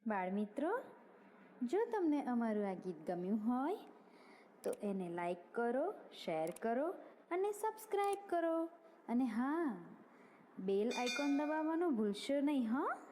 બાળમિત્રો, જો તમને અમારું આ ગીત ગમ્યું હોય તો એને લાઈક કરો, શેર કરો અને સબસ્ક્રાઈબ કરો. અને હા, બેલ આઇકોન દબાવવાનું ભૂલશો નહીં હં.